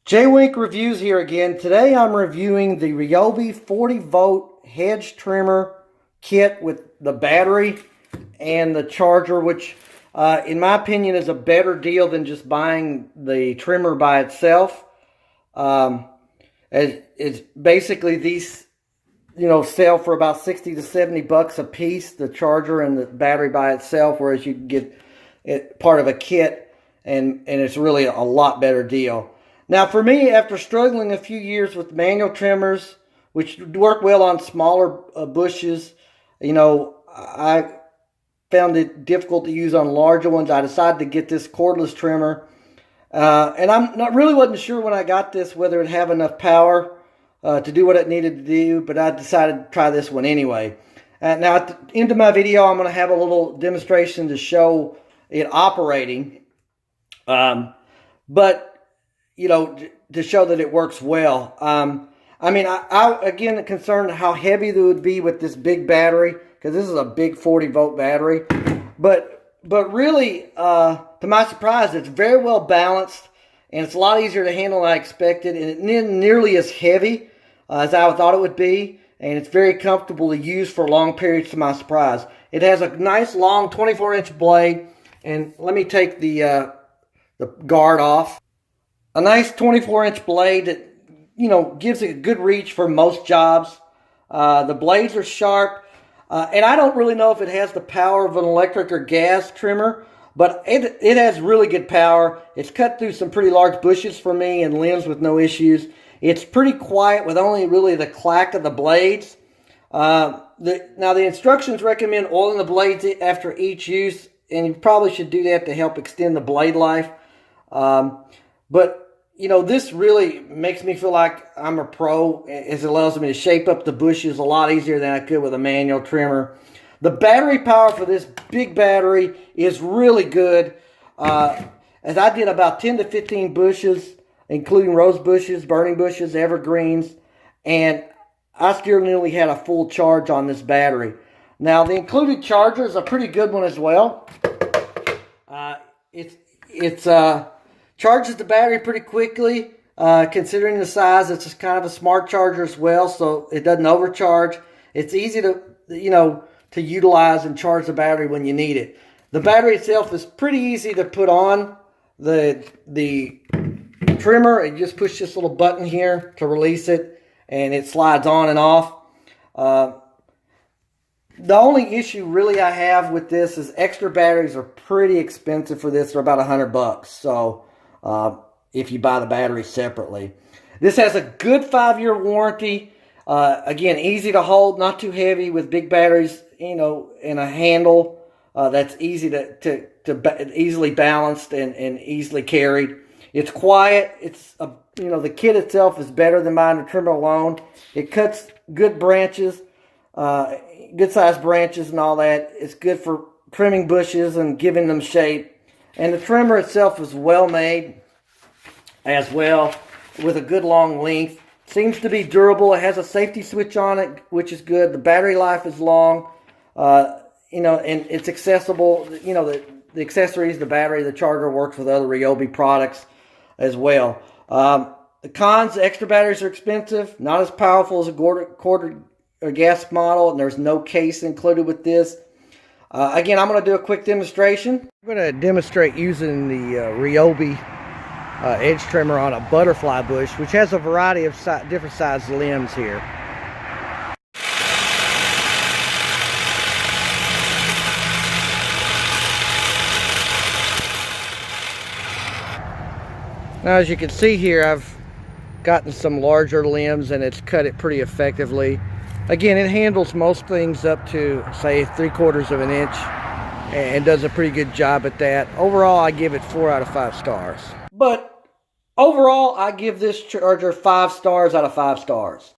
JWINK reviews here again. Today I'm reviewing the Ryobi 40-volt hedge trimmer kit with the battery and the charger, which in my opinion is a better deal than just buying the trimmer by itself. It's basically these, sell for about 60 to 70 bucks a piece, the charger and the battery by itself, whereas you can get it part of a kit and it's really a lot better deal. Now, for me, after struggling a few years with manual trimmers, which work well on smaller bushes, I found it difficult to use on larger ones. I decided to get this cordless trimmer. And really wasn't sure when I got this whether it'd have enough power to do what it needed to do, but I decided to try this one anyway. Now, at the end of my video, I'm going to have a little demonstration to show it operating. To show that it works well. I again concerned how heavy it would be with this big battery, because this is a big 40-volt battery. But really, to my surprise, it's very well balanced, and it's a lot easier to handle than I expected, and it's nearly as heavy as I thought it would be, and it's very comfortable to use for long periods, to my surprise. It has a nice long 24-inch blade, and let me take the guard off. A nice 24-inch blade that, gives it a good reach for most jobs. The blades are sharp, and I don't really know if it has the power of an electric or gas trimmer, but it has really good power. It's cut through some pretty large bushes for me and limbs with no issues. It's pretty quiet with only really the clack of the blades. Now, the instructions recommend oiling the blades after each use, and you probably should do that to help extend the blade life. This really makes me feel like I'm a pro, as it allows me to shape up the bushes a lot easier than I could with a manual trimmer. The battery power for this big battery is really good. As I did about 10 to 15 bushes, including rose bushes, burning bushes, evergreens, and I still nearly had a full charge on this battery. Now, the included charger is a pretty good one as well. It's charges the battery pretty quickly, considering the size. It's just kind of a smart charger as well, so it doesn't overcharge. It's easy to utilize and charge the battery when you need it. The battery itself is pretty easy to put on the trimmer. You just push this little button here to release it, and it slides on and off. The only issue really I have with this is extra batteries are pretty expensive for this. They're about $100. So if you buy the battery separately. This has a good 5-year warranty. Again, easy to hold, not too heavy, with big batteries, and a handle that's easy to easily balanced and easily carried. It's quiet. It's the kit itself is better than buying a trimmer alone. It cuts good branches, good sized branches and all that. It's good for trimming bushes and giving them shape. And the trimmer itself is well made as well, with a good long length. Seems to be durable. It has a safety switch on it, which is good. The battery life is long, and it's accessible. The accessories, the battery, the charger works with other Ryobi products as well. The cons: the extra batteries are expensive, not as powerful as a cord or gas model, and there's no case included with this. Again, I'm going to do a quick demonstration. I'm going to demonstrate using the Ryobi edge trimmer on a butterfly bush, which has a variety of different sized limbs here. Now, as you can see here, I've gotten some larger limbs and it's cut it pretty effectively. Again, it handles most things up to, say, 3/4 of an inch and does a pretty good job at that. Overall, I give it 4 out of 5 stars. But overall, I give this charger 5 stars out of 5 stars.